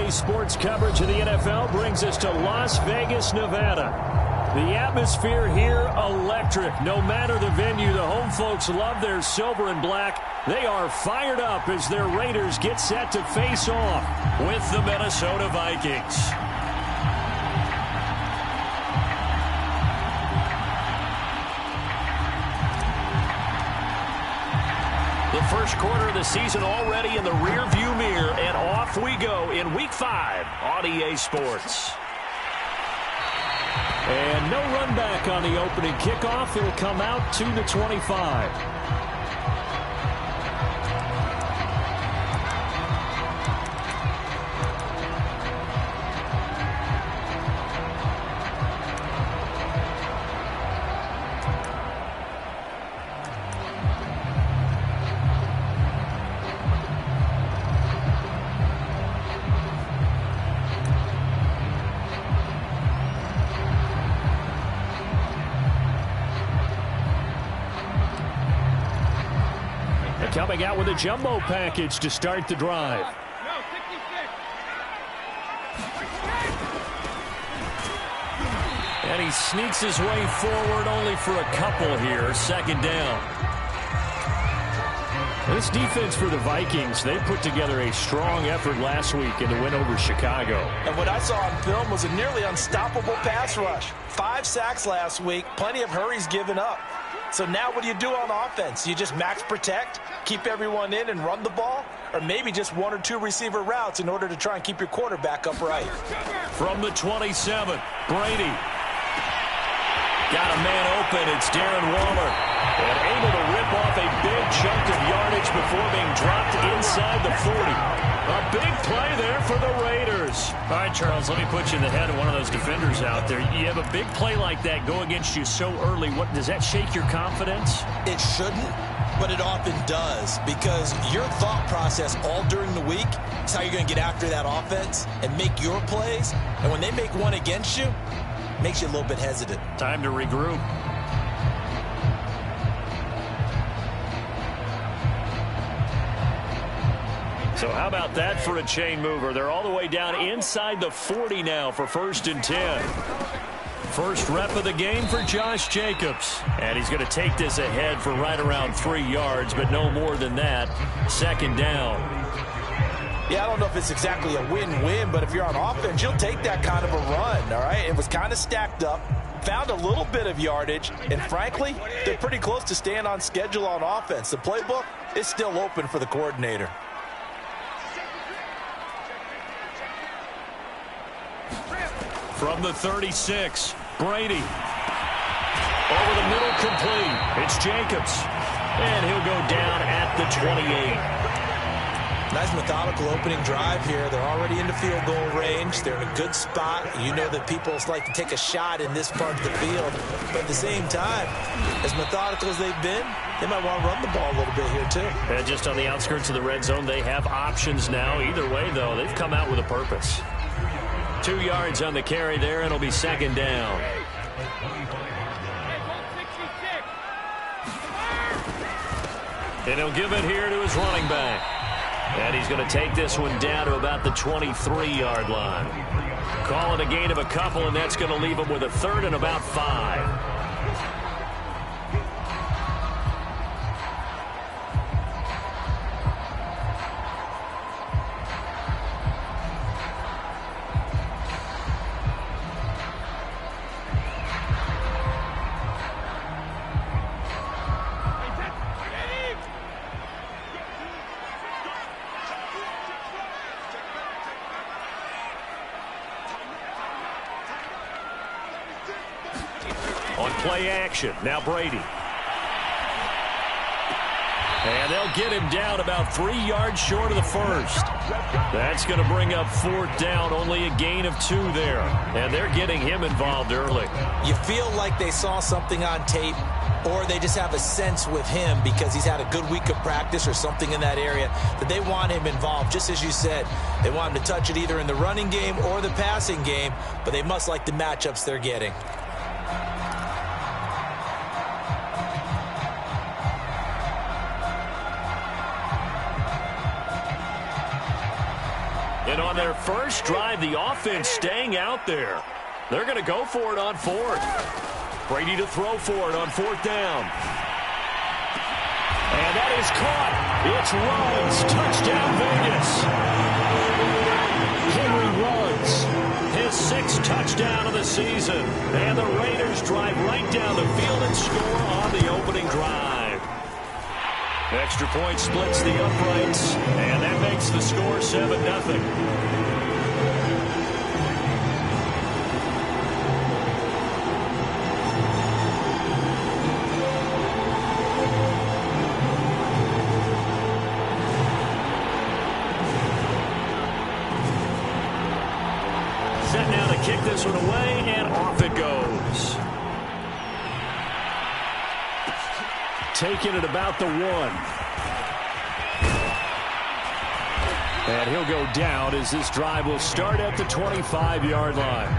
Today's sports coverage of the NFL brings us to Las Vegas, Nevada. The atmosphere here, electric. No matter the venue, the home folks love their silver and black. They are fired up as their Raiders get set to face off with the Minnesota Vikings. The first quarter of the season already in the rearview mirror, and off we go in Week 5 on EA Sports. And no run back on the opening kickoff. It'll come out to the 25. Coming out with a jumbo package to start the drive. And he sneaks his way forward only for a couple here. Second down. This defense for the Vikings, they put together a strong effort last week in the win over Chicago. And what I saw on film was a nearly unstoppable pass rush. 5 sacks last week, plenty of hurries given up. So now what do you do on offense? You just max protect, keep everyone in and run the ball, or maybe just 1 or 2 receiver routes in order to try and keep your quarterback upright. From the 27, Brady. Got a man open. It's Darren Waller. And able to rip off a big chunk of yardage before being dropped inside the 40. A big play there for the Raiders. All right, Charles, let me put you in the head of one of those defenders out there. You have a big play like that go against you so early. What does that shake your confidence? It shouldn't, but it often does, because your thought process all during the week is how you're going to get after that offense and make your plays. And when they make one against you, it makes you a little bit hesitant. Time to regroup. So how about that for a chain mover? They're all the way down inside the 40 now for 1st and 10. First rep of the game for Josh Jacobs. And he's going to take this ahead for right around 3 yards, but no more than that. Second down. Yeah, I don't know if it's exactly a win-win, but if you're on offense, you'll take that kind of a run, all right? It was kind of stacked up, found a little bit of yardage, and frankly, they're pretty close to staying on schedule on offense. The playbook is still open for the coordinator. From the 36, Brady. Over the middle, complete. It's Jacobs. And he'll go down at the 28. Nice methodical opening drive here. They're already into field goal range. They're in a good spot. You know that people like to take a shot in this part of the field. But at the same time, as methodical as they've been, they might want to run the ball a little bit here too. And just on the outskirts of the red zone, they have options now. Either way, though, they've come out with a purpose. 2 yards on the carry there, and it'll be second down. And he'll give it here to his running back. And he's going to take this one down to about the 23-yard line. Call it a gain of a couple, and that's going to leave him with a 3rd and about 5. On play action, now Brady. And they'll get him down about 3 yards short of the first. That's going to bring up 4th down, only a gain of 2 there. And they're getting him involved early. You feel like they saw something on tape, or they just have a sense with him because he's had a good week of practice or something in that area that they want him involved. Just as you said, they want him to touch it either in the running game or the passing game, but they must like the matchups they're getting. And on their first drive, the offense staying out there. They're going to go for it on fourth. Brady to throw for it on fourth down. And that is caught. It's Ruggs. Touchdown, Vegas. Henry Ruggs, his sixth touchdown of the season. And the Raiders drive right down the field and score on the opening drive. Extra point splits the uprights, and that makes the score 7-0. Set now to kick this one away, and off it goes. Taking it about the 1. And he'll go down as this drive will start at the 25-yard line.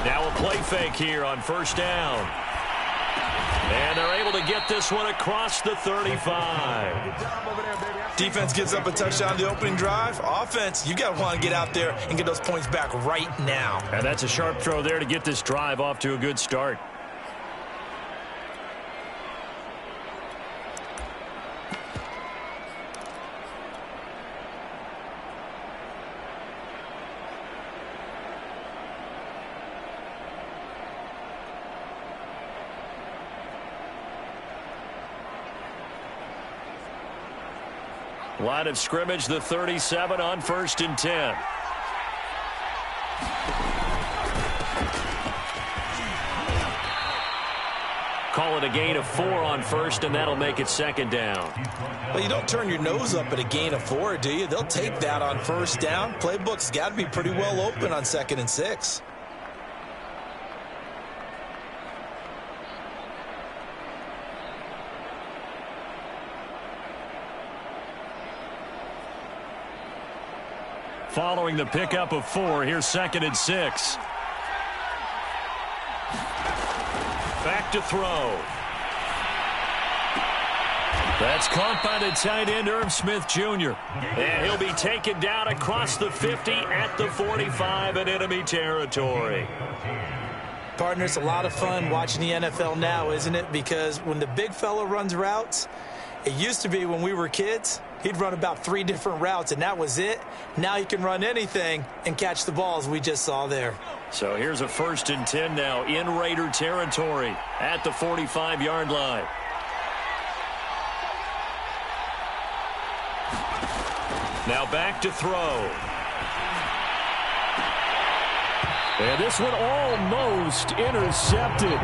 Now a play fake here on first down. And they're able to get this one across the 35. Defense gives up a touchdown the opening drive. Offense, you got to want to get out there and get those points back right now. And that's a sharp throw there to get this drive off to a good start. Line of scrimmage, the 37 on 1st and 10. Call it a gain of 4 on 1st, and that'll make it 2nd down. Well, you don't turn your nose up at a gain of 4, do you? They'll take that on 1st down. Playbook's got to be pretty well open on 2nd and 6. Following the pickup of 4, here's 2nd and 6. Back to throw. That's caught by the tight end, Irv Smith Jr. And he'll be taken down across the 50 at the 45 in enemy territory. Partner, it's a lot of fun watching the NFL now, isn't it? Because when the big fella runs routes, it used to be when we were kids, he'd run about 3 different routes, and that was it. Now he can run anything and catch the balls we just saw there. So here's a 1st and 10 now in Raider territory at the 45-yard line. Now back to throw. And this one almost intercepted.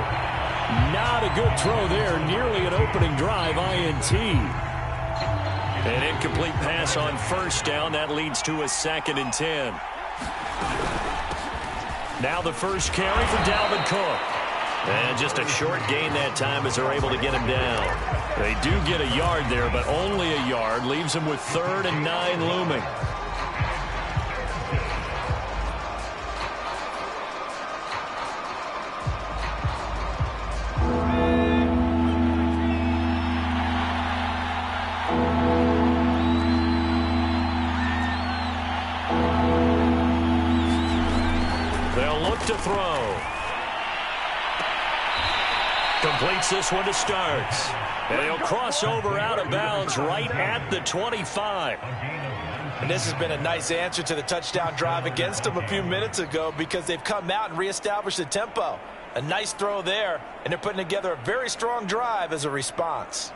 Not a good throw there. Nearly an opening drive INT. An incomplete pass on 1st down. That leads to a 2nd and 10. Now the first carry for Dalvin Cook. And just a short gain that time as they're able to get him down. They do get a yard there, but only a yard. Leaves him with 3rd and 9 looming. They'll look to throw. Completes this one to Starks. And he'll cross over out of bounds right at the 25. And this has been a nice answer to the touchdown drive against them a few minutes ago because they've come out and reestablished the tempo. A nice throw there, and they're putting together a very strong drive as a response.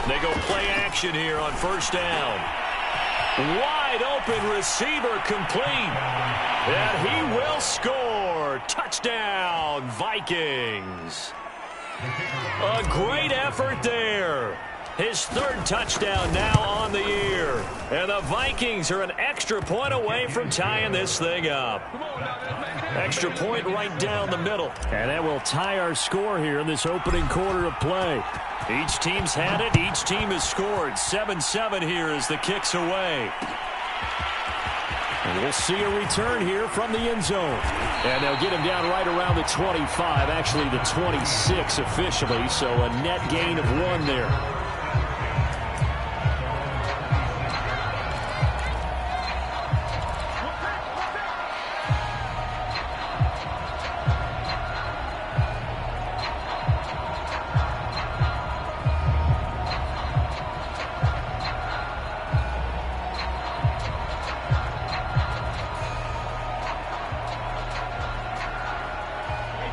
They go play action here on 1st down. Wide open receiver complete. And he will score. score. Touchdown, Vikings. A great effort there. His third touchdown now on the year. And the Vikings are an extra point away from tying this thing up. Extra point right down the middle. And that will tie our score here in this opening quarter of play. Each team's had it. Each team has scored. 7-7 here as the kick's away. And we'll see a return here from the end zone. And they'll get him down right around the 25, actually the 26 officially, so a net gain of 1 there.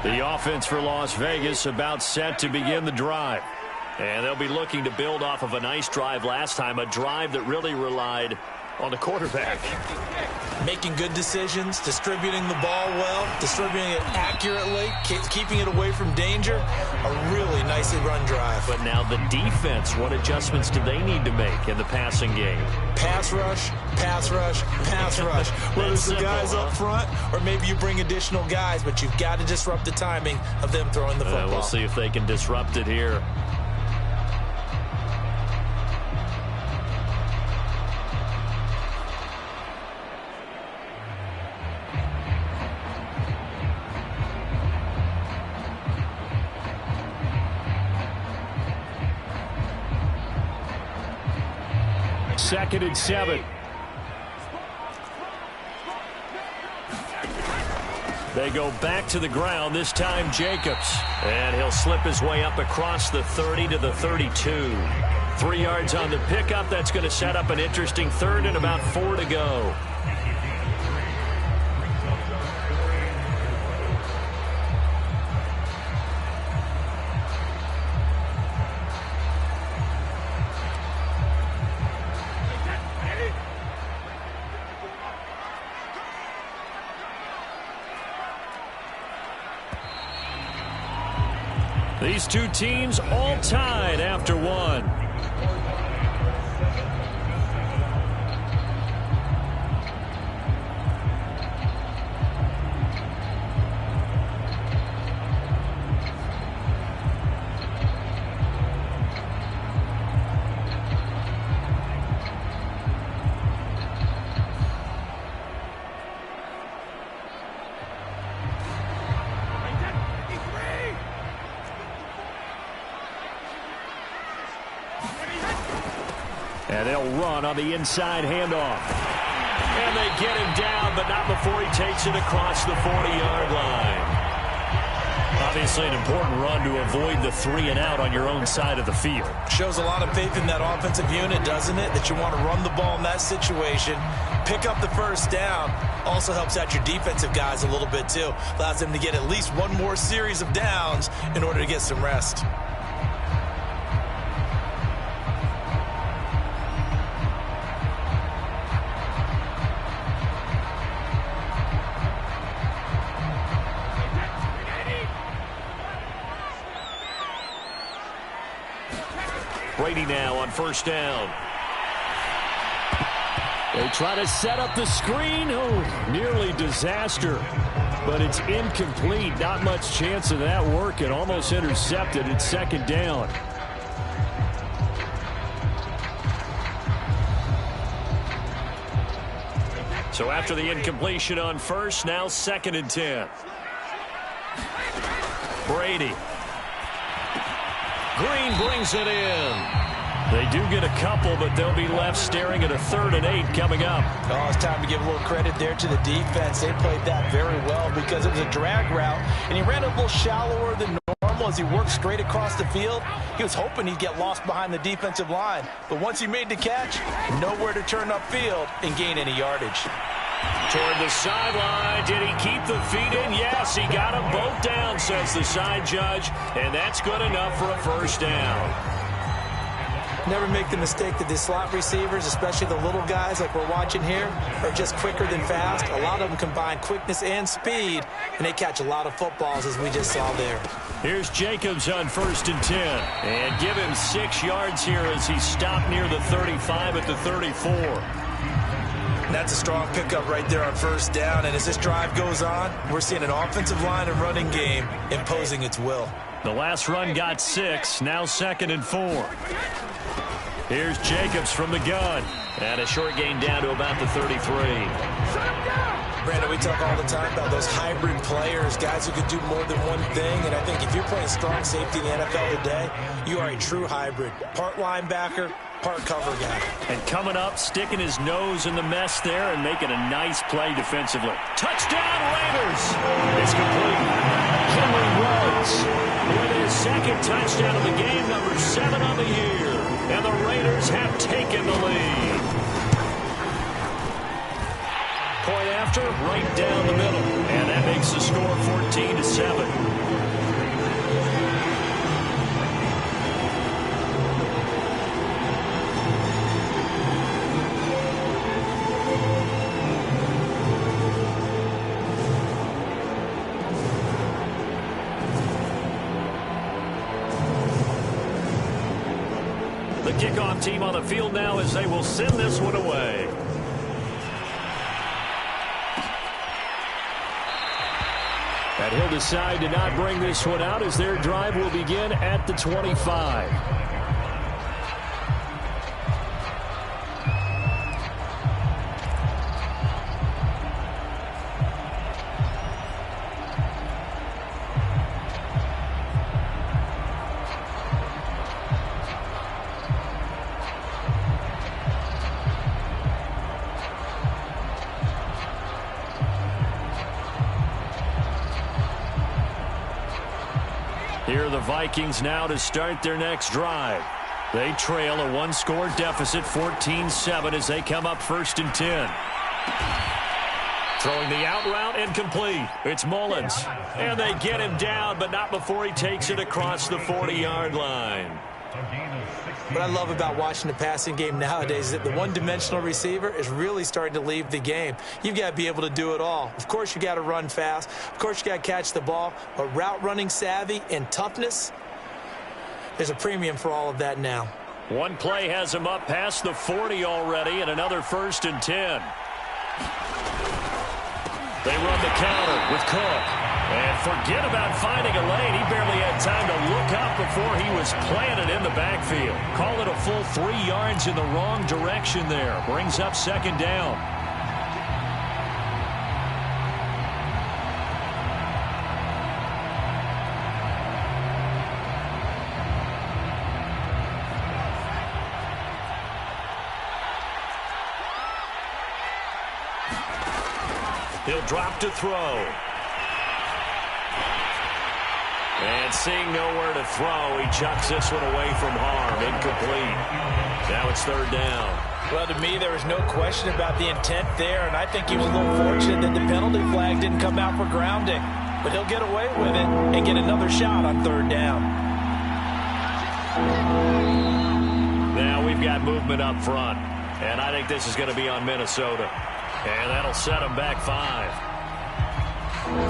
The offense for Las Vegas about set to begin the drive. And they'll be looking to build off of a nice drive last time, a drive that really relied on the quarterback. Making good decisions, distributing the ball well, distributing it accurately, keeping it away from danger. A really nicely run drive. But now the defense, what adjustments do they need to make in the passing game? Pass rush, pass rush, pass rush. Whether it's the guys up front or maybe you bring additional guys, but you've got to disrupt the timing of them throwing the football. We'll see if they can disrupt it here. Second and 7. They go back to the ground, this time Jacobs. And he'll slip his way up across the 30 to the 32. 3 yards on the pickup. That's going to set up an interesting third and about 4 to go. These two teams all tied after 1. And they'll run on the inside handoff. And they get him down, but not before he takes it across the 40-yard line. Obviously an important run to avoid the 3 and out on your own side of the field. Shows a lot of faith in that offensive unit, doesn't it? That you want to run the ball in that situation. Pick up the first down. Also helps out your defensive guys a little bit, too. Allows them to get at least one more series of downs in order to get some rest. Brady now on first down. They try to set up the screen. Oh, nearly disaster. But it's incomplete. Not much chance of that working. Almost intercepted. It's second down. So after the incompletion on first, now second and 10. Brady. Green brings it in. They do get a couple, but they'll be left staring at a 3rd and 8 coming up. Oh, it's time to give a little credit there to the defense. They played that very well because it was a drag route, and he ran a little shallower than normal as he worked straight across the field. He was hoping he'd get lost behind the defensive line, but once he made the catch, nowhere to turn upfield and gain any yardage. Toward the sideline. Did he keep the feet in? Yes, he got them both down, says the side judge, and that's good enough for a first down. Never make the mistake that the slot receivers, especially the little guys like we're watching here, are just quicker than fast. A lot of them combine quickness and speed, and they catch a lot of footballs, as we just saw there. Here's Jacobs on 1st and 10. And give him 6 yards here as he stopped near the 35 at the 34. That's a strong pickup right there on 1st down. And as this drive goes on, we're seeing an offensive line and running game imposing its will. The last run got 6. Now 2nd and 4. Here's Jacobs from the gun. And a short gain down to about the 33. Brandon, we talk all the time about those hybrid players, guys who can do more than one thing. And I think if you're playing strong safety in the NFL today, you are a true hybrid. Part linebacker, part cover guy. And coming up, sticking his nose in the mess there and making a nice play defensively. Touchdown, Raiders! It's complete. Henry Ruggs with his 2nd touchdown of the game, number 7 on the year. And the Raiders have taken the lead. Point after, right down the middle. And that makes the score 14-7. The kickoff team on the field now as they will send this one away. And he'll decide to not bring this one out as their drive will begin at the 25. Here are the Vikings now to start their next drive. They trail a 1-score deficit, 14-7, as they come up 1st and 10. Throwing the out route incomplete. It's Mullins. And they get him down, but not before he takes it across the 40-yard line. What I love about watching the passing game nowadays is that the one-dimensional receiver is really starting to leave the game. You've got to be able to do it all. Of course, you got to run fast. Of course, you got to catch the ball. But route running savvy and toughness, there's a premium for all of that now. One play has him up past the 40 already, and another 1st and 10. They run the counter with Cook. And forget about finding a lane. He barely had time to look up before he was planted in the backfield. Call it a full 3 yards in the wrong direction there. Brings up 2nd down. He'll drop to throw. And seeing nowhere to throw, he chucks this one away from harm. Incomplete. Now it's 3rd down. Well, to me, there was no question about the intent there, and I think he was a little fortunate that the penalty flag didn't come out for grounding. But he'll get away with it and get another shot on 3rd down. Now we've got movement up front, and I think this is going to be on Minnesota. And that'll set them back 5.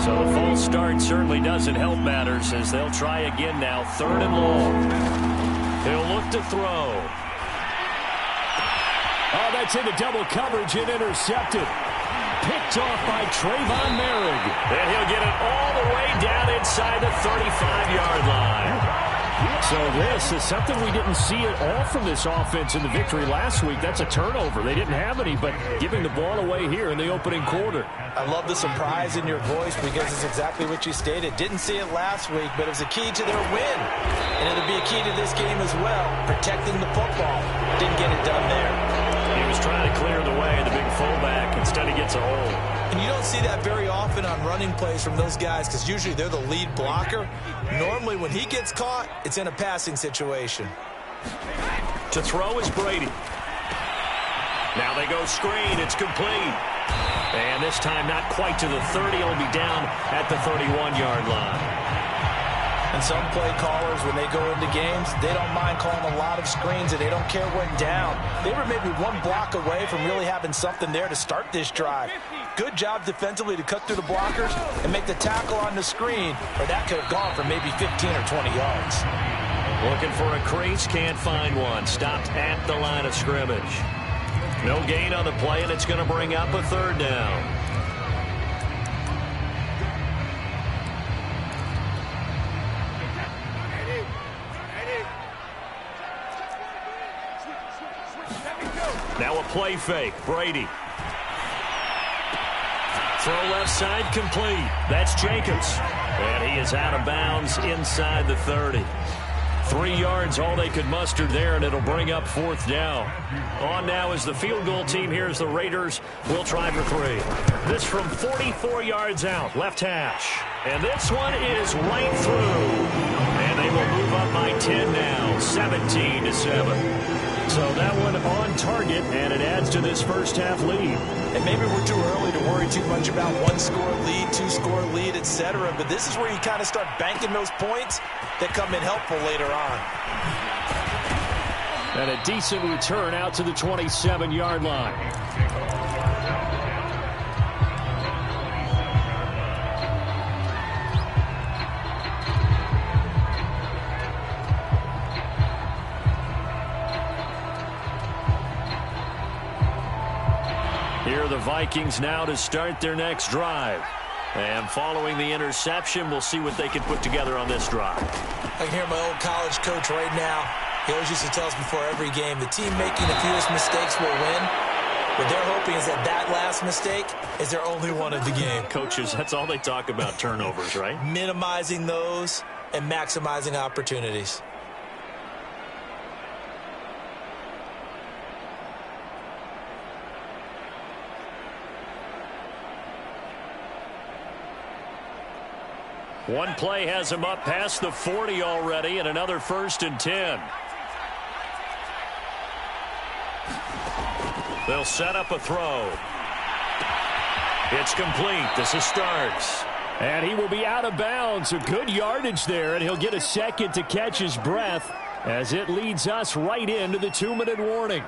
So the false start certainly doesn't help matters as they'll try again now. 3rd and long. He'll look to throw. Oh, that's into double coverage and intercepted. Picked off by Trayvon Merrick. And he'll get it all the way down inside the 35-yard line. So this is something we didn't see at all from this offense in the victory last week. That's a turnover. They didn't have any, but giving the ball away here in the opening quarter. I love the surprise in your voice because it's exactly what you stated. Didn't see it last week, but it was a key to their win. And it'll be a key to this game as well, protecting the football. Didn't get it done there. He was trying to clear the way, the big fullback. Instead, he gets a hold. And you don't see that very often on running plays from those guys because usually they're the lead blocker. Normally, when he gets caught, it's in a passing situation. To throw is Brady. Now they go screen. It's complete. And this time not quite to the 30. It'll be down at the 31-yard line. And some play callers, when they go into games, they don't mind calling a lot of screens, and they don't care when down. They were maybe one block away from really having something there to start this drive. Good job defensively to cut through the blockers and make the tackle on the screen, or that could have gone for maybe 15 or 20 yards. Looking for a crease, can't find one. Stopped at the line of scrimmage. No gain on the play, and it's going to bring up a third down. Now a play fake. Brady. Throw left side complete. That's Jacobs. And he is out of bounds inside the 30. 3 yards, all they could muster there, and it'll bring up fourth down. On now is the field goal team. Here's the Raiders. We'll try for 3. This from 44 yards out, left hash. And this one is right through. And they will move up by 10 now, 17-7. So that one on target, and it adds to this first half lead. And maybe we're too early to worry too much about 1-score lead, 2-score lead, etc. But this is where you kind of start banking those points that come in helpful later on. And a decent return out to the 27-yard line. Here are the Vikings now to start their next drive. And following the interception, we'll see what they can put together on this drive. I can hear my old college coach right now. He always used to tell us before every game, the team making the fewest mistakes will win. What they're hoping is that that last mistake is their only one of the game. Coaches, that's all they talk about, turnovers, right? Minimizing those and maximizing opportunities. One play has him up past the 40 already, and another 1st and 10. They'll set up a throw. It's complete. This is Starks. And he will be out of bounds. A good yardage there, and he'll get a second to catch his breath as it leads us right into the 2-minute warning.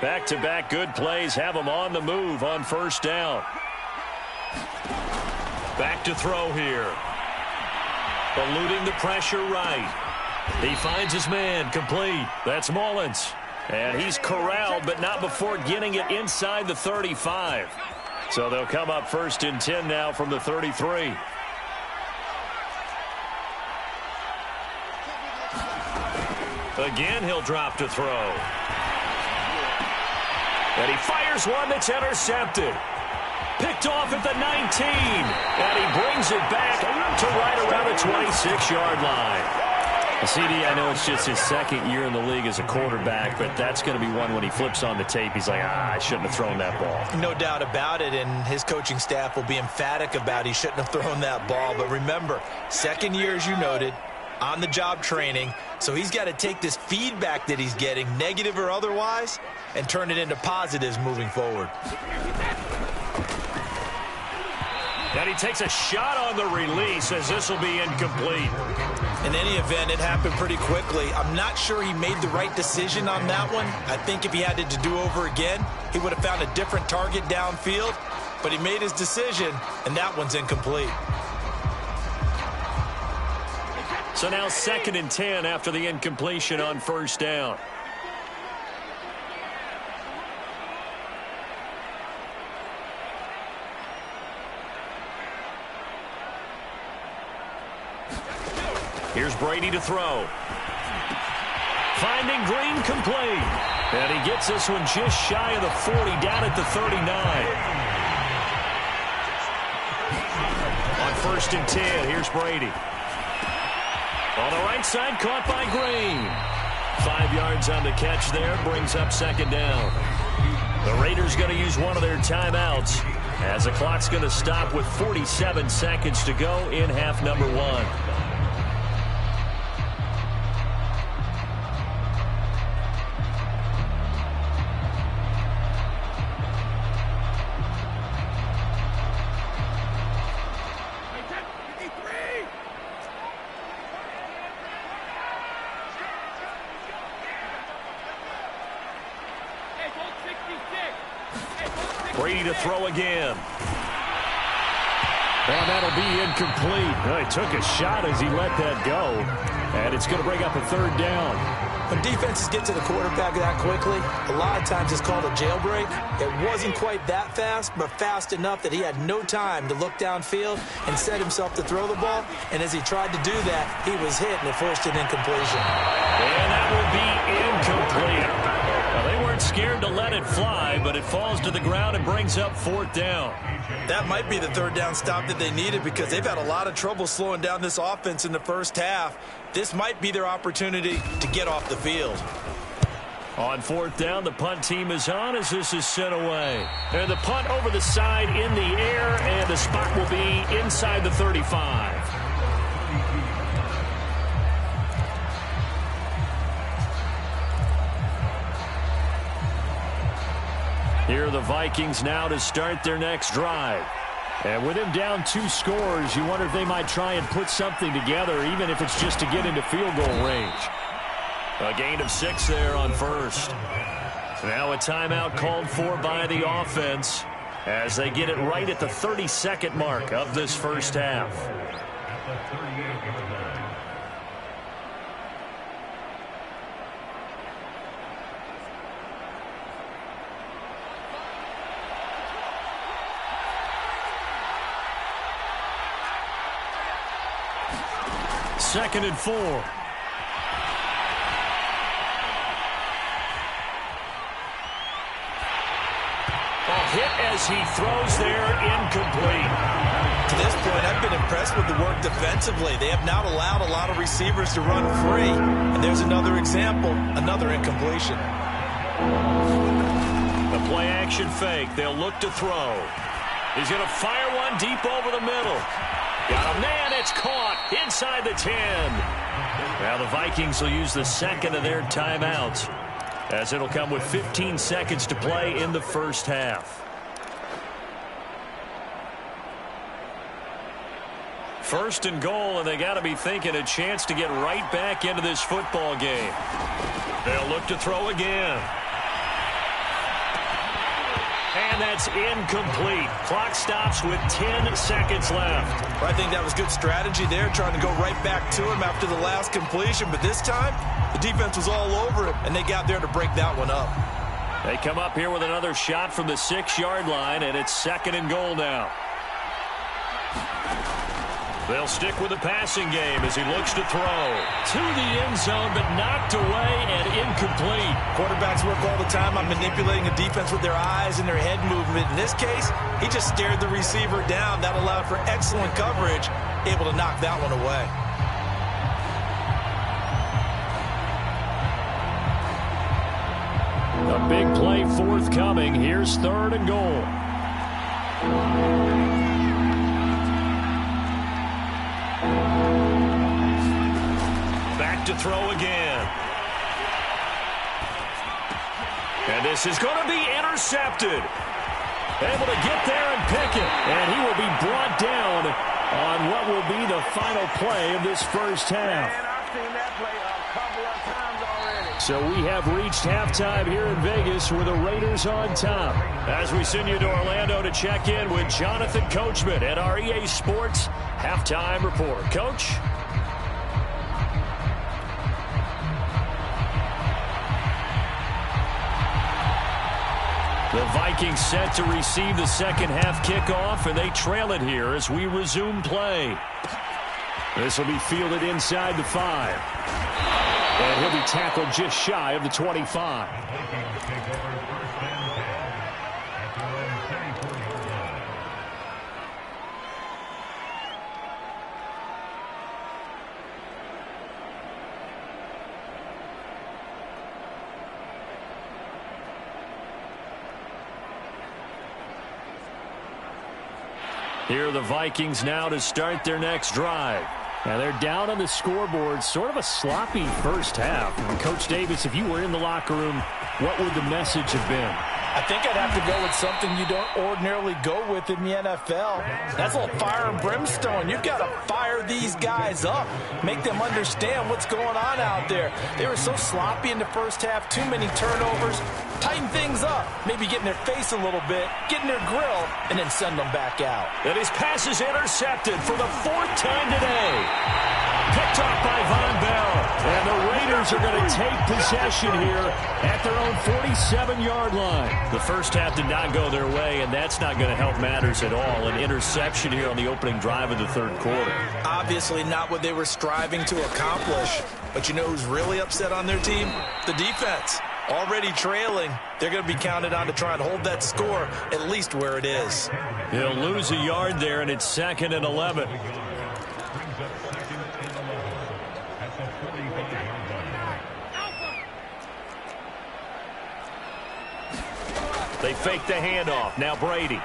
Back-to-back good plays have him on the move on first down. Back to throw here. Eluding the pressure right. He finds his man complete. That's Mullins. And he's corralled, but not before getting it inside the 35. So they'll come up 1st and 10 now from the 33. Again, he'll drop to throw. And he fires one that's intercepted. Picked off at the 19, and he brings it back to right around the 26-yard line. CD, I know it's just his second year in the league as a quarterback, but that's going to be one when he flips on the tape, he's like, I shouldn't have thrown that ball. No doubt about it, and his coaching staff will be emphatic about he shouldn't have thrown that ball. But remember, second year, as you noted, on-the-job training, so he's got to take this feedback that he's getting, negative or otherwise, and turn it into positives moving forward. And he takes a shot on the release as this will be incomplete. In any event, it happened pretty quickly. I'm not sure he made the right decision on that one. I think if he had it to do over again, he would have found a different target downfield. But he made his decision, and that one's incomplete. So now 2nd and 10 after the incompletion on first down. Here's Brady to throw. Finding Green complete. And he gets this one just shy of the 40, down at the 39. On 1st and 10, here's Brady. On the right side, caught by Green. 5 yards on the catch there, brings up 2nd down. The Raiders going to use one of their timeouts as the clock's going to stop with 47 seconds to go in half number 1. Brady to throw again. And that'll be incomplete. Well, he took a shot as he let that go. And it's going to bring up a third down. When defenses get to the quarterback that quickly, a lot of times it's called a jailbreak. It wasn't quite that fast, but fast enough that he had no time to look downfield and set himself to throw the ball. And as he tried to do that, he was hit and it forced an incompletion. And that will be incomplete. Well, they weren't scared to let it fly, but it falls to the ground and brings up fourth down. That might be the third down stop that they needed because they've had a lot of trouble slowing down this offense in the first half. This might be their opportunity to get off the field. On fourth down, the punt team is on as this is sent away. And the punt over the side in the air, and the spot will be inside the 35. Here are the Vikings now to start their next drive. And with him down 2 scores, you wonder if they might try and put something together, even if it's just to get into field goal range. A gain of 6 there on first. Now a timeout called for by the offense as they get it right at the 32nd mark of this first half. Second and 4. Hit as he throws there, incomplete. To this point, I've been impressed with the work defensively. They have not allowed a lot of receivers to run free. And there's another example, another incompletion. The play action fake. They'll look to throw. He's going to fire one deep over the middle. Got a man, it's caught inside the 10. Now the Vikings will use the second of their timeouts, as it'll come with 15 seconds to play in the first half. First and goal, and they got to be thinking a chance to get right back into this football game. They'll look to throw again. And that's incomplete. Clock stops with 10 seconds left. I think that was good strategy there, trying to go right back to him after the last completion. But this time, the defense was all over him, and they got there to break that one up. They come up here with another shot from the 6-yard line, and it's second and goal now. They'll stick with the passing game as he looks to throw. To the end zone, but knocked away and incomplete. Quarterbacks work all the time on manipulating a defense with their eyes and their head movement. In this case, he just stared the receiver down. That allowed for excellent coverage, able to knock that one away. A big play forthcoming. Here's third and goal. Back to throw again. And this is going to be intercepted. Able to get there and pick it. And he will be brought down on what will be the final play of this first half. So we have reached halftime here in Vegas with the Raiders on top. As we send you to Orlando to check in with Jonathan Coachman at our EA Sports Halftime Report. Coach? The Vikings set to receive the second half kickoff, and they trail it here as we resume play. This will be fielded inside the 5. And he'll be tackled just shy of the 25. Here are the Vikings now to start their next drive. Now they're down on the scoreboard, sort of a sloppy first half. And Coach Davis, if you were in the locker room, what would the message have been? I think I'd have to go with something you don't ordinarily go with in the NFL. That's a little fire and brimstone. You've got to fire these guys up, make them understand what's going on out there. They were so sloppy in the first half, too many turnovers. Tighten things up. maybe get in their face a little bit, get in their grill, and then send them back out. And his pass is intercepted for the 4th time today. Picked off by Von Bell. And the Raiders are going to take possession here at their own 47-yard line. The first half did not go their way, and that's not going to help matters at all. An interception here on the opening drive of the third quarter. Obviously not what they were striving to accomplish. But you know who's really upset on their team? The defense. Already trailing, they're going to be counted on to try and hold that score at least where it is. He'll lose a yard there, and it's 2nd and 11. They fake the handoff. Now Brady.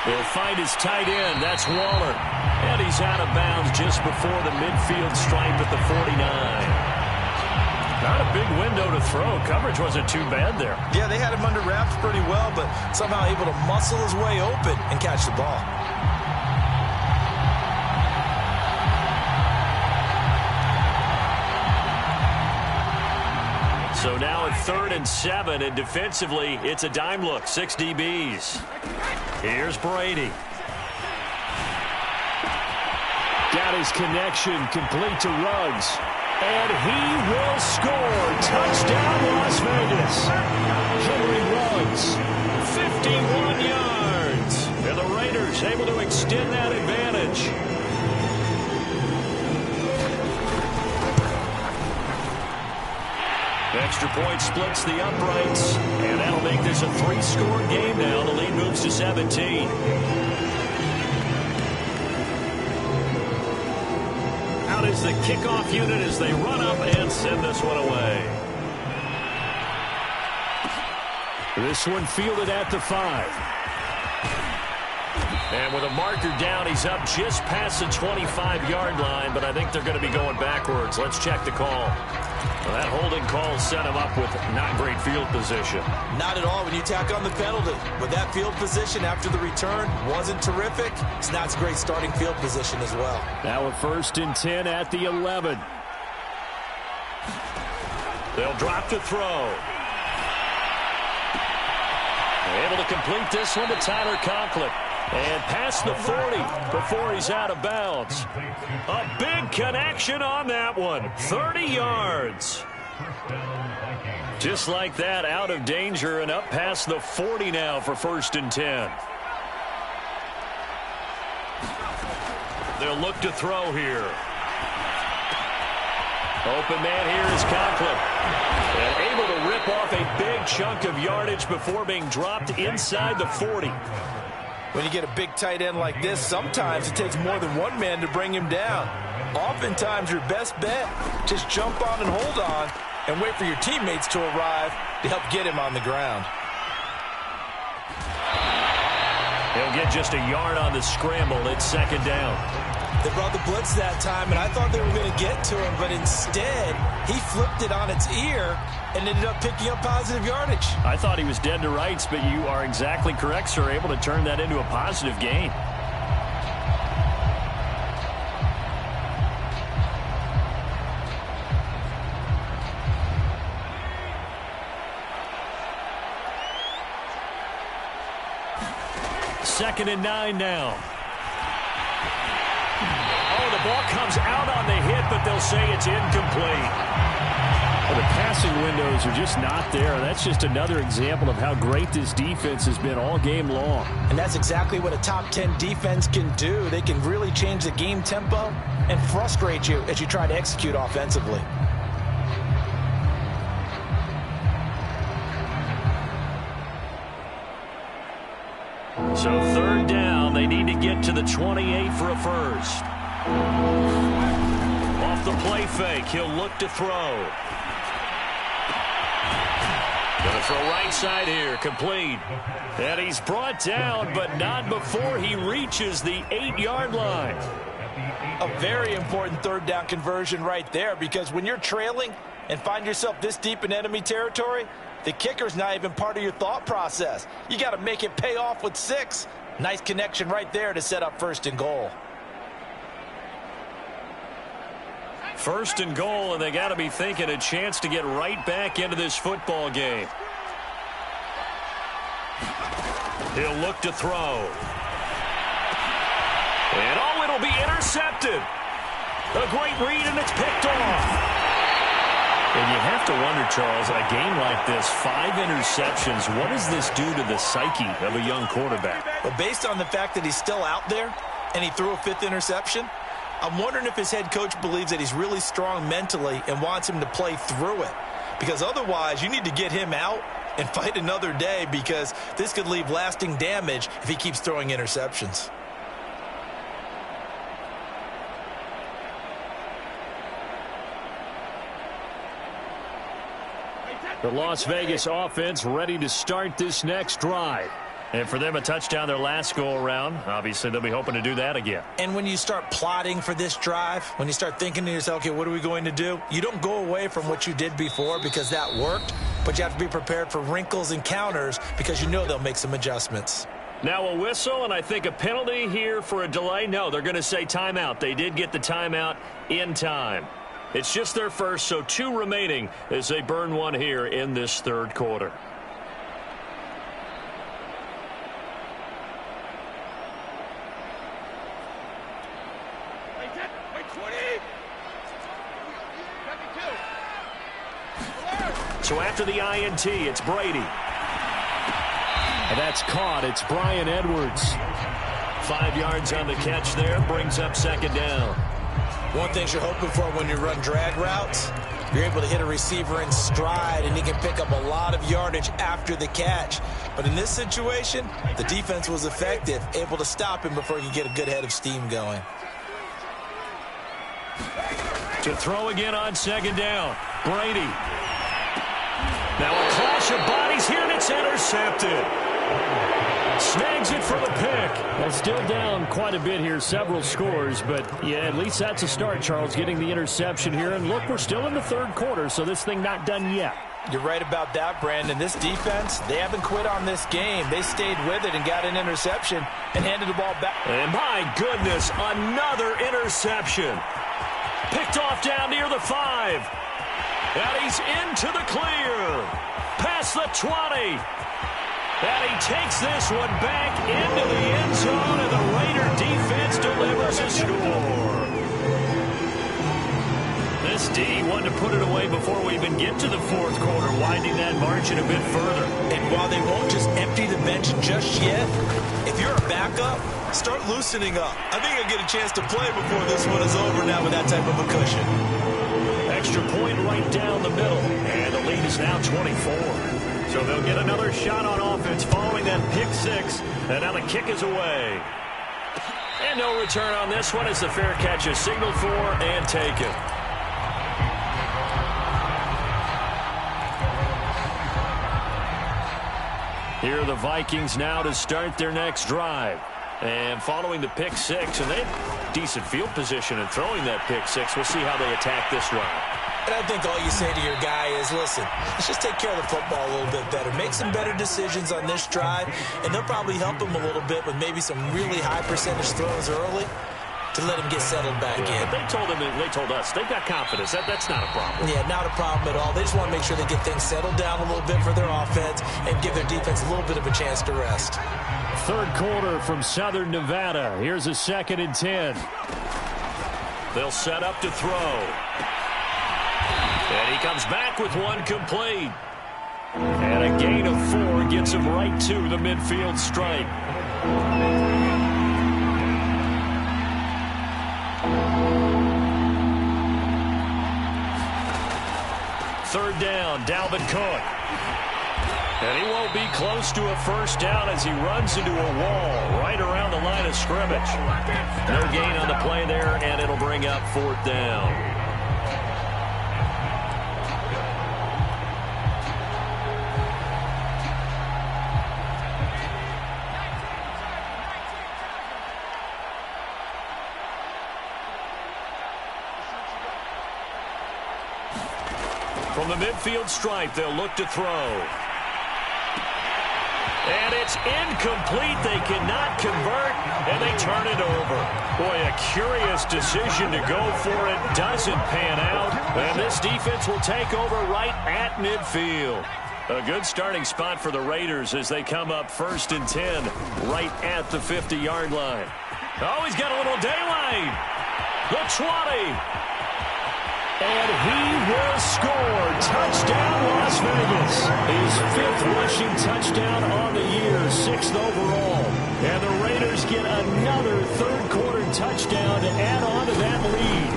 He'll find his tight end. That's Waller. And he's out of bounds just before the midfield stripe at the 49. Not a big window to throw. Coverage wasn't too bad there. Yeah, they had him under wraps pretty well, but somehow able to muscle his way open and catch the ball. So now at 3rd and 7, and defensively, it's a dime look. 6 DBs. Here's Brady. Got his connection complete to Ruggs. And he will score. Touchdown, Las Vegas. Henry Ruggs, 51 yards. And the Raiders able to extend that advantage. Extra point splits the uprights. And that'll make this a 3-score game now. The lead moves to 17. Out is the kickoff unit as they run up and send this one away. This one fielded at the 5. And with a marker down, he's up just past the 25-yard line, but I think they're going to be going backwards. Let's check the call. Well, that holding call set him up with not great field position. Not at all when you tack on the penalty. But that field position after the return wasn't terrific. It's not a great starting field position as well. Now a 1st and 10 at the 11. They'll drop to throw. Able to complete this one to Tyler Conklin. And past the 40 before he's out of bounds. A big connection on that one. 30 yards. Just like that, out of danger and up past the 40 now for 1st and 10. They'll look to throw here. Open man here is Conklin. And able to rip off a big chunk of yardage before being dropped inside the 40. When you get a big tight end like this, sometimes it takes more than one man to bring him down. Oftentimes, your best bet, just jump on and hold on and wait for your teammates to arrive to help get him on the ground. He'll get just a yard on the scramble. It's 2nd down. They brought the blitz that time, and I thought they were going to get to him, but instead, he flipped it on its ear and ended up picking up positive yardage. I thought he was dead to rights, but you are exactly correct, sir. Able to turn that into a positive gain. Second and 9 now. Oh, the ball comes out on the hit, but they'll say it's incomplete. Well, the passing windows are just not there. That's just another example of how great this defense has been all game long. And that's exactly what a top 10 defense can do. They can really change the game tempo and frustrate you as you try to execute offensively. So 3rd down, they need to get to the 28 for a first. Off the play fake, he'll look to throw. Going to throw right side here, complete. And he's brought down, but not before he reaches the 8-yard line. A very important 3rd down conversion right there, because when you're trailing and find yourself this deep in enemy territory, the kicker's not even part of your thought process. You got to make it pay off with 6. Nice connection right there to set up 1st and goal. 1st and goal, and they got to be thinking a chance to get right back into this football game. He'll look to throw. And oh, it'll be intercepted. A great read, and it's picked off. And you have to wonder, Charles, a game like this, 5 interceptions, what does this do to the psyche of a young quarterback? But based on the fact that he's still out there and he threw a 5th interception, I'm wondering if his head coach believes that he's really strong mentally and wants him to play through it. Because otherwise, you need to get him out and fight another day, because this could leave lasting damage if he keeps throwing interceptions. The Las Vegas offense ready to start this next drive. And for them, a touchdown their last go-around. Obviously, they'll be hoping to do that again. And when you start plotting for this drive, when you start thinking to yourself, okay, what are we going to do? You don't go away from what you did before because that worked, but you have to be prepared for wrinkles and counters because you know they'll make some adjustments. Now a whistle, and I think a penalty here for a delay. No, they're going to say timeout. They did get the timeout in time. It's just their first, so 2 remaining as they burn one here in this third quarter. So after the INT, it's Brady. And that's caught. It's Bryan Edwards. 5 yards on the catch there. Brings up second down. One thing you're hoping for when you run drag routes, you're able to hit a receiver in stride, and he can pick up a lot of yardage after the catch. But in this situation, the defense was effective, able to stop him before he could get a good head of steam going. To throw again on second down. Brady. Now a clash of bodies here, and it's intercepted. Snags it for the pick. They're still down quite a bit here, several scores, but yeah, at least that's a start, Charles, getting the interception here. And look, we're still in the third quarter, so this thing not done yet. You're right about that, Brandon. This defense, they haven't quit on this game. They stayed with it and got an interception and handed the ball back. And my goodness, another interception. Picked off down near the 5. And he's into the clear. Past the 20. And he takes this one back into the end zone, and the Raider defense delivers a score. This D wanted to put it away before we even get to the fourth quarter, widening that margin a bit further. And while they won't just empty the bench just yet, if you're a backup, start loosening up. I think you'll get a chance to play before this one is over now with that type of a cushion. Extra point right down the middle, and the lead is now 24. So they'll get another shot on offense following that pick 6, and now the kick is away. And no return on this one as the fair catch is signaled for and taken. Here are the Vikings now to start their next drive. And following the pick 6, and they have decent field position in throwing that pick 6. We'll see how they attack this drive. And I think all you say to your guy is, listen, let's just take care of the football a little bit better. Make some better decisions on this drive, and they'll probably help him a little bit with maybe some really high percentage throws early to let him get settled back in. But they told us they've got confidence. That's not a problem. Yeah, not a problem at all. They just want to make sure they get things settled down a little bit for their offense and give their defense a little bit of a chance to rest. Third quarter from Southern Nevada. Here's a 2nd and 10. They'll set up to throw. And he comes back with one complete. And a gain of 4 gets him right to the midfield stripe. Third down, Dalvin Cook. And he won't be close to a first down as he runs into a wall right around the line of scrimmage. No gain on the play there, and it'll bring up 4th down. From the midfield stripe, they'll look to throw. And it's incomplete. They cannot convert, and they turn it over. Boy, a curious decision to go for it. Doesn't pan out. And this defense will take over right at midfield. A good starting spot for the Raiders as they come up 1st and 10 right at the 50-yard line. Oh, he's got a little daylight. The 20. And he will score. Touchdown, Las Vegas. His 5th rushing touchdown on the year, 6th overall. And the Raiders get another third-quarter touchdown to add on to that lead.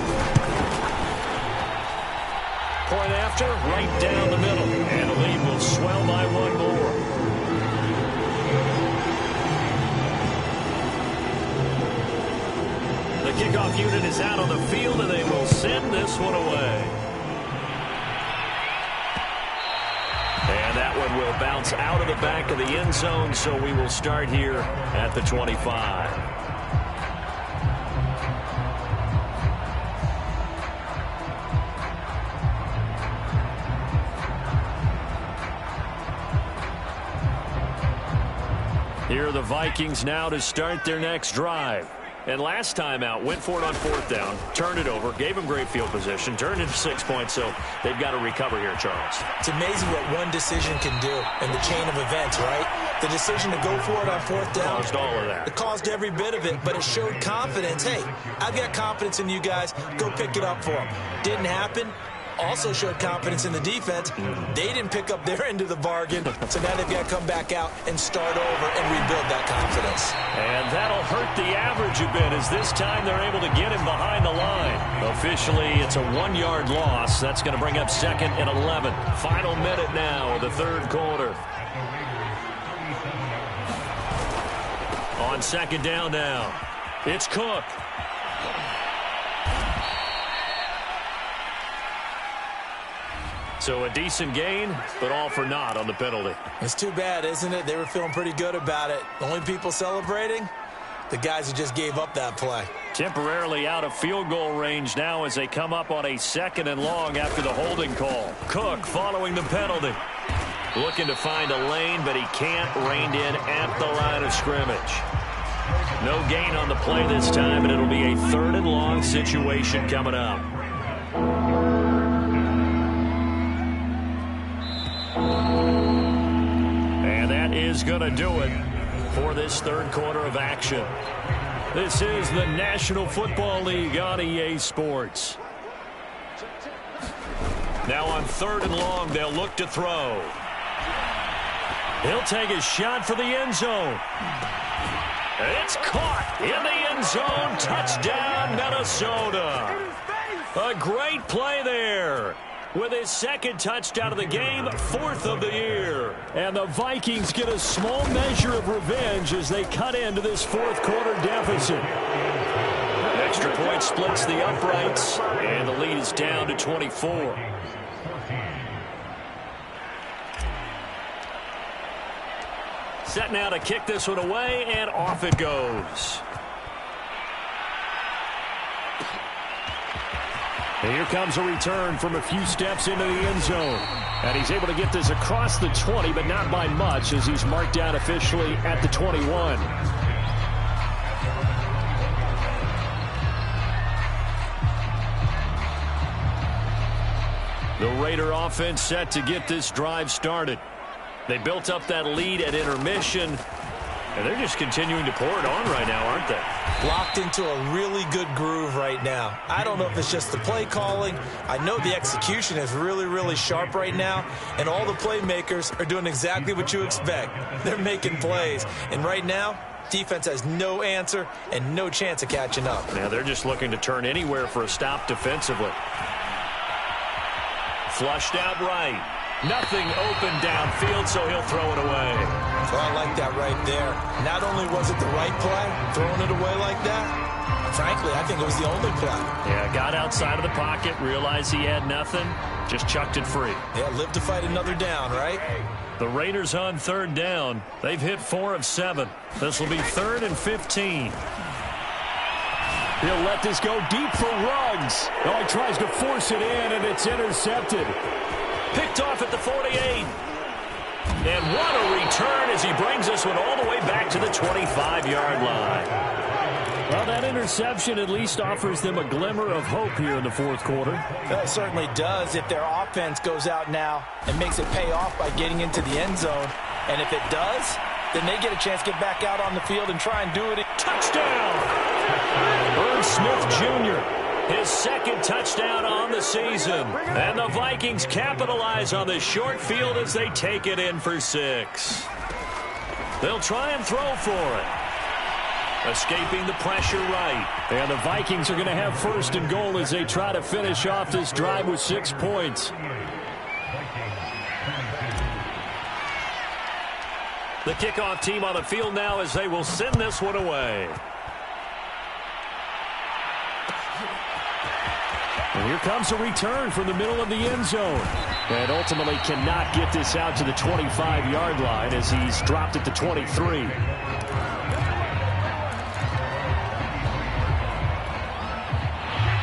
Point after, right down the middle. And the lead will swell by 1 more. The kickoff unit is out on the field, and they will send this one away. And that one will bounce out of the back of the end zone, so we will start here at the 25. Here are the Vikings now to start their next drive. And last time out, went for it on 4th down, turned it over, gave them great field position, turned into 6 points, so they've got to recover here, Charles. It's amazing what one decision can do in the chain of events, right? The decision to go for it on 4th down. Caused all of that. It caused every bit of it, but it showed confidence. Hey, I've got confidence in you guys. Go pick it up for them. Didn't happen. Also showed confidence in the defense. They didn't pick up their end of the bargain, so now they've got to come back out and start over and rebuild that confidence. And that'll hurt the average a bit as this time they're able to get him behind the line. Officially, it's a 1-yard loss. That's going to bring up 2nd and 11. Final minute now of the third quarter. On 2nd down now, it's Cook. So a decent gain, but all for naught on the penalty. It's too bad, isn't it? They were feeling pretty good about it. The only people celebrating, the guys who just gave up that play. Temporarily out of field goal range now as they come up on a 2nd and long after the holding call. Cook following the penalty. Looking to find a lane, but he can't. Reined in at the line of scrimmage. No gain on the play this time, and it'll be a 3rd and long situation coming up. And that is going to do it for this third quarter of action. This is the National Football League on EA Sports. Now on 3rd and long, they'll look to throw. He'll take a shot for the end zone. It's caught in the end zone. Touchdown, Minnesota. A great play there. With his 2nd touchdown of the game, 4th of the year. And the Vikings get a small measure of revenge as they cut into this 4th quarter deficit. Extra point splits the uprights, and the lead is down to 24. Set now to kick this one away, and off it goes. And here comes a return from a few steps into the end zone. And he's able to get this across the 20, but not by much as he's marked down officially at the 21. The Raider offense set to get this drive started. They built up that lead at intermission, and they're just continuing to pour it on right now, aren't they? Locked into a really good groove right now. I don't know if it's just the play calling. I know the execution is really, really sharp right now, and all the playmakers are doing exactly what you expect. They're making plays, and right now, defense has no answer and no chance of catching up. Now they're just looking to turn anywhere for a stop defensively. Flushed out right. Nothing open downfield, so he'll throw it away. So I like that right there. Not only was it the right play, throwing it away like that, frankly, I think it was the only play. Yeah, got outside of the pocket, realized he had nothing, just chucked it free. Yeah, live to fight another down, right? The Raiders on 3rd down. They've hit 4 of 7. This will be 3rd and 15. He'll let this go deep for Ruggs. Oh, he tries to force it in, and it's intercepted. Picked off at the 48. And what a return as he brings this one all the way back to the 25-yard line. Well, that interception at least offers them a glimmer of hope here in the fourth quarter. That certainly does if their offense goes out now and makes it pay off by getting into the end zone. And if it does, then they get a chance to get back out on the field and try and do it. Touchdown! Irv Smith Jr., his second touchdown on the season. And the Vikings capitalize on this short field as they take it in for 6. They'll try and throw for it. Escaping the pressure right. And the Vikings are going to have first and goal as they try to finish off this drive with 6 points. The kickoff team on the field now as they will send this one away. And here comes a return from the middle of the end zone. And ultimately cannot get this out to the 25-yard line as he's dropped at the 23.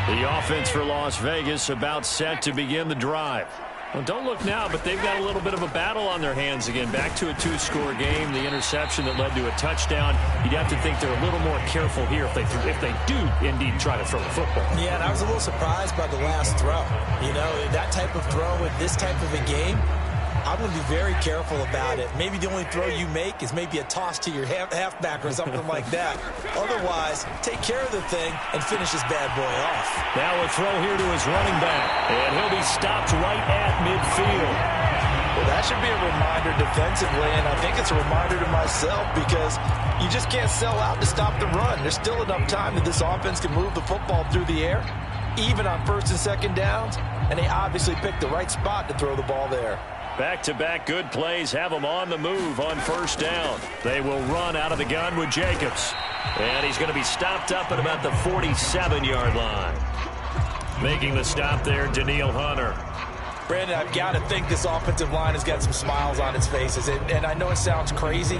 The offense for Las Vegas about set to begin the drive. Well, don't look now, but they've got a little bit of a battle on their hands again. Back to a 2-score game. The interception that led to a touchdown. You'd have to think they're a little more careful here if they do indeed try to throw the football. Yeah, and I was a little surprised by the last throw. You know, that type of throw in this type of a game, I'm going to be very careful about it. Maybe the only throw you make is maybe a toss to your halfback or something like that. Otherwise, take care of the thing and finish this bad boy off. Now a throw here to his running back, and he'll be stopped right at midfield. Well, that should be a reminder defensively, and I think it's a reminder to myself because you just can't sell out to stop the run. There's still enough time that this offense can move the football through the air, even on first and second downs, and they obviously picked the right spot to throw the ball there. Back-to-back good plays have them on the move on first down. They will run out of the gun with Jacobs. And he's going to be stopped up at about the 47-yard line. Making the stop there, Danielle Hunter. Brandon, I've got to think this offensive line has got some smiles on its faces. And I know it sounds crazy,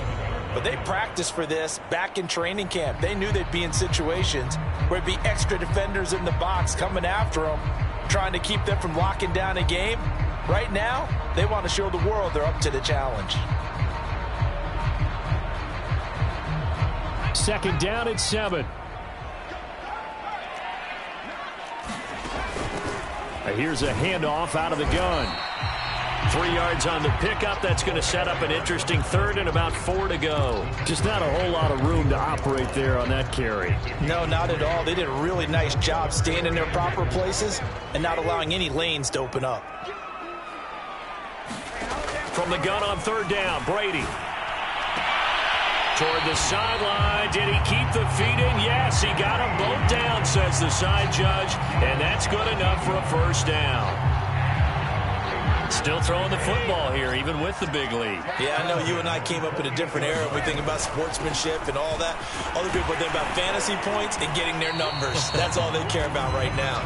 but they practiced for this back in training camp. They knew they'd be in situations where it'd be extra defenders in the box coming after them, trying to keep them from locking down a game. Right now, they want to show the world they're up to the challenge. Second down at 7. Here's a handoff out of the gun. 3 yards on the pickup. That's going to set up an interesting third and about 4 to go. Just not a whole lot of room to operate there on that carry. No, not at all. They did a really nice job staying in their proper places and not allowing any lanes to open up. From the gun on third down, Brady. Toward the sideline. Did he keep the feet in? Yes, he got them both down, says the side judge. And that's good enough for a first down. Still throwing the football here, even with the big lead. Yeah, I know you and I came up in a different era. We think about sportsmanship and all that. Other people think about fantasy points and getting their numbers. That's all they care about right now.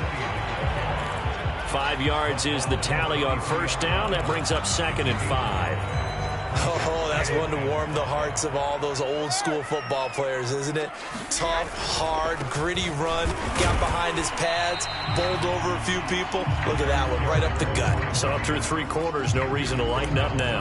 5 yards is the tally on first down. That brings up 2nd and 5. Oh, that's one to warm the hearts of all those old school football players, isn't it? Tough, hard, gritty run. Got behind his pads, bowled over a few people. Look at that one, right up the gut. So up through 3 quarters, no reason to lighten up now.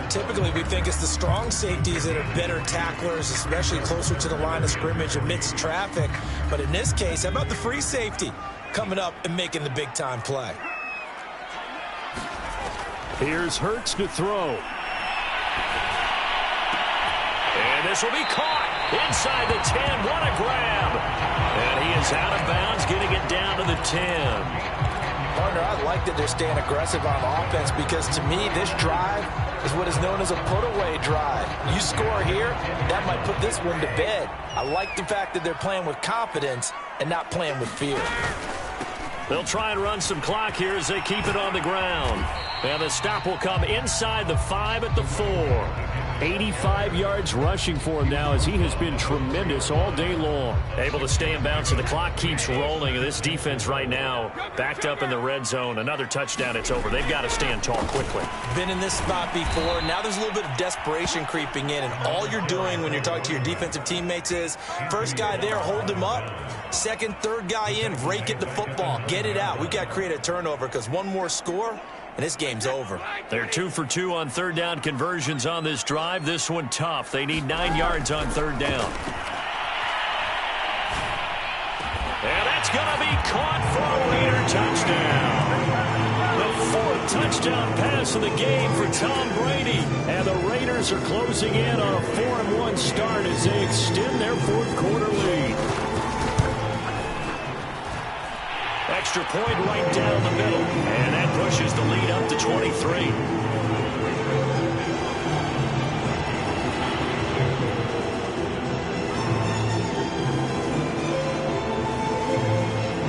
Typically, we think it's the strong safeties that are better tacklers, especially closer to the line of scrimmage amidst traffic. But in this case, how about the free safety coming up and making the big-time play? Here's Hurts to throw. And this will be caught inside the 10. What a grab. And he is out of bounds, getting it down to the 10. Partner, I like that they're staying aggressive on offense because, to me, this drive is what is known as a put-away drive. You score here, that might put this one to bed. I like the fact that they're playing with confidence and not playing with fear. They'll try and run some clock here as they keep it on the ground. And the stop will come inside the 5 at the 4. 85 yards rushing for him now as he has been tremendous all day long. Able to stay in bounds, and the clock keeps rolling. This defense right now backed up in the red zone. Another touchdown, it's over. They've got to stand tall quickly. Been in this spot before. Now there's a little bit of desperation creeping in, and all you're doing when you're talking to your defensive teammates is first guy there, hold him up. Second, third guy in, rake at the football. Get it out. We've got to create a turnover because one more score, and this game's over. They're 2 for 2 on third down conversions on this drive. This one tough. They need 9 yards on third down. It's going to be caught for a Raider touchdown. The fourth touchdown pass of the game for Tom Brady. And the Raiders are closing in on a 4-1 start as they extend their fourth quarter lead. Extra point right down the middle. And that pushes the lead up to 23.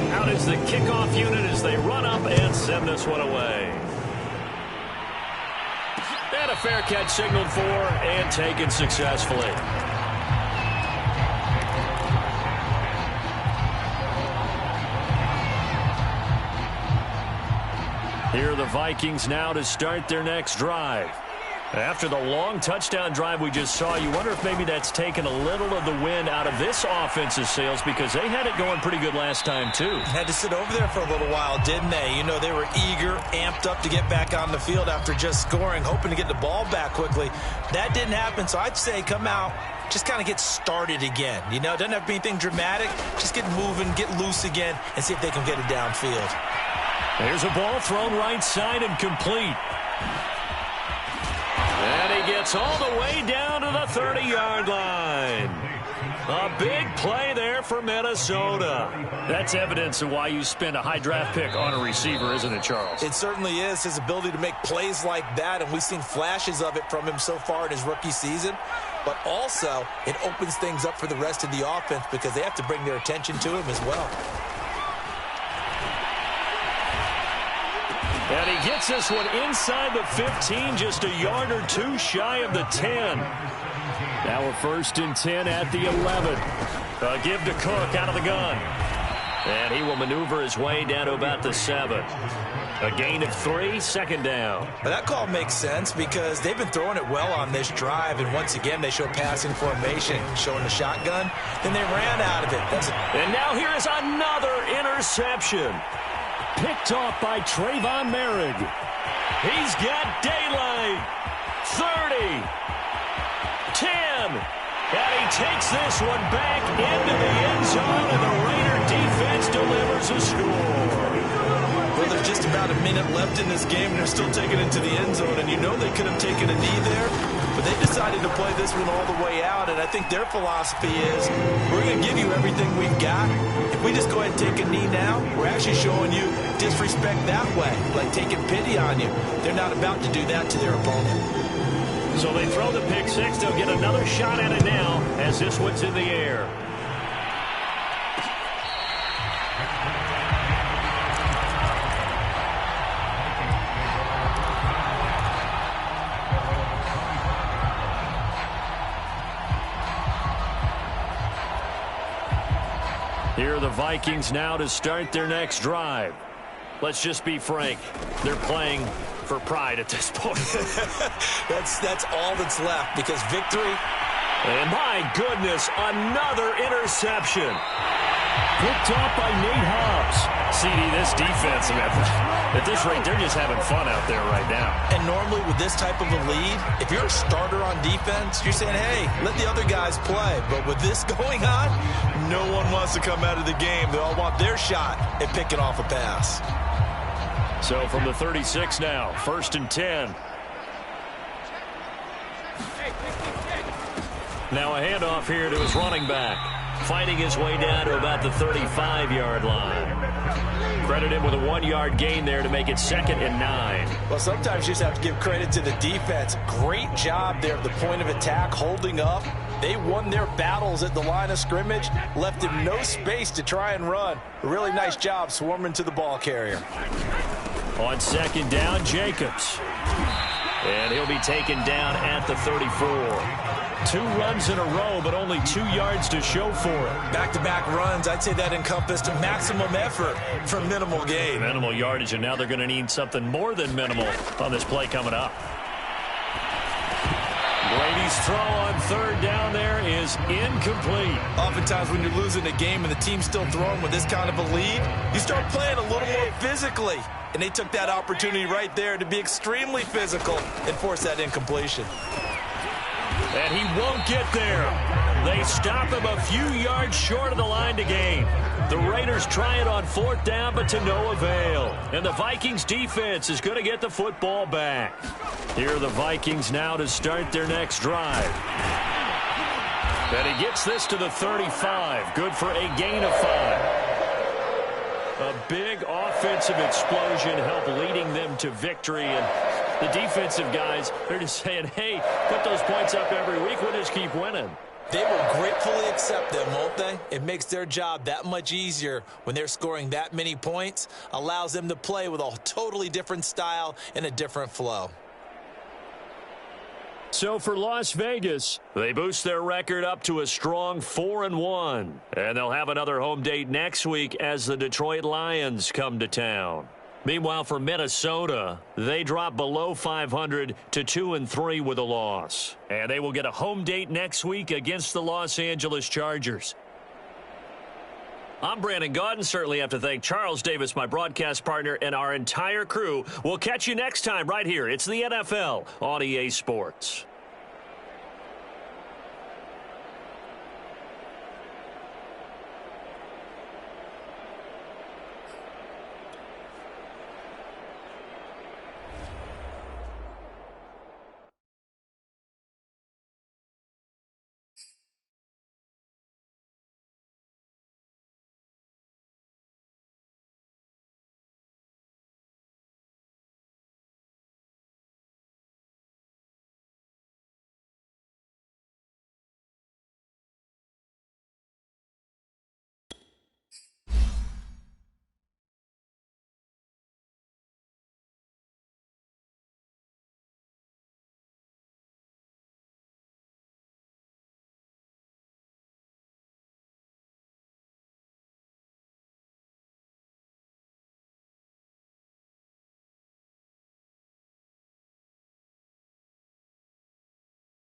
Out is the kickoff unit as they run up and send this one away. And a fair catch signaled for and taken successfully. Here are the Vikings now to start their next drive. After the long touchdown drive we just saw, you wonder if maybe that's taken a little of the wind out of this offense's sails because they had it going pretty good last time, too. Had to sit over there for a little while, didn't they? You know, they were eager, amped up to get back on the field after just scoring, hoping to get the ball back quickly. That didn't happen, so I'd say come out, just kind of get started again. You know, it doesn't have to be anything dramatic. Just get moving, get loose again, and see if they can get it downfield. There's a ball thrown right side and complete. And he gets all the way down to the 30-yard line. A big play there for Minnesota. That's evidence of why you spend a high draft pick on a receiver, isn't it, Charles? It certainly is. His ability to make plays like that, and we've seen flashes of it from him so far in his rookie season. But also, it opens things up for the rest of the offense because they have to bring their attention to him as well. And he gets this one inside the 15, just a yard or two shy of the 10. Now we're 1st and 10 at the 11. A give to Cook out of the gun. And he will maneuver his way down to about the 7. A gain of 3, 2nd down. But that call makes sense because they've been throwing it well on this drive, and once again they show passing formation, showing the shotgun. Then they ran out of it. And now here is another interception. Picked off by Trayvon Merrick. He's got daylight. 30. 10. And he takes this one back into the end zone, and the Raider defense delivers a score. Well, there's just about a minute left in this game, and they're still taking it to the end zone, and you know they could have taken a knee there, but they decided to play this one all the way out, and I think their philosophy is we're going to give you everything we've got. If we just go ahead and take a knee now, we're actually showing you disrespect that way, like taking pity on you. They're not about to do that to their opponent. So they throw the pick six. They'll get another shot at it now as this one's in the air. Here are the Vikings now to start their next drive. Let's just be frank. They're playing for pride at this point. That's all that's left because victory. And my goodness, another interception. Picked off by Nate Hobbs. CD, this defense, at this rate, they're just having fun out there right now. And normally with this type of a lead, if you're a starter on defense, you're saying, hey, let the other guys play. But with this going on, no one wants to come out of the game. They all want their shot at picking off a pass. So from the 36 now, 1st and 10. Now a handoff here to his running back. Fighting his way down to about the 35-yard line. Credit him with a 1-yard gain there to make it 2nd and 9. Well, sometimes you just have to give credit to the defense. Great job there at the point of attack, holding up. They won their battles at the line of scrimmage, left him no space to try and run. A really nice job swarming to the ball carrier. On 2nd down, Jacobs. And he'll be taken down at the 34. 2 runs in a row, but only 2 yards to show for it. Back-to-back runs, I'd say that encompassed maximum effort for minimal gain. Minimal yardage, and now they're going to need something more than minimal on this play coming up. Brady's throw on 3rd down there is incomplete. Oftentimes when you're losing a game and the team's still throwing with this kind of a lead, you start playing a little more physically. And they took that opportunity right there to be extremely physical and force that incompletion. And he won't get there. They stop him a few yards short of the line to gain. The Raiders try it on 4th down, but to no avail. And the Vikings defense is going to get the football back. Here are the Vikings now to start their next drive. And he gets this to the 35. Good for a gain of 5. A big offensive explosion helped leading them to victory. And the defensive guys, they're just saying, hey, put those points up every week. We'll just keep winning. They will gratefully accept them, won't they? It makes their job that much easier when they're scoring that many points. Allows them to play with a totally different style and a different flow. So for Las Vegas, they boost their record up to a strong 4-1. And they'll have another home date next week as the Detroit Lions come to town. Meanwhile, for Minnesota, they drop below 500 to 2-3 with a loss. And they will get a home date next week against the Los Angeles Chargers. I'm Brandon Gaudin. Certainly have to thank Charles Davis, my broadcast partner, and our entire crew. We'll catch you next time right here. It's the NFL on EA Sports.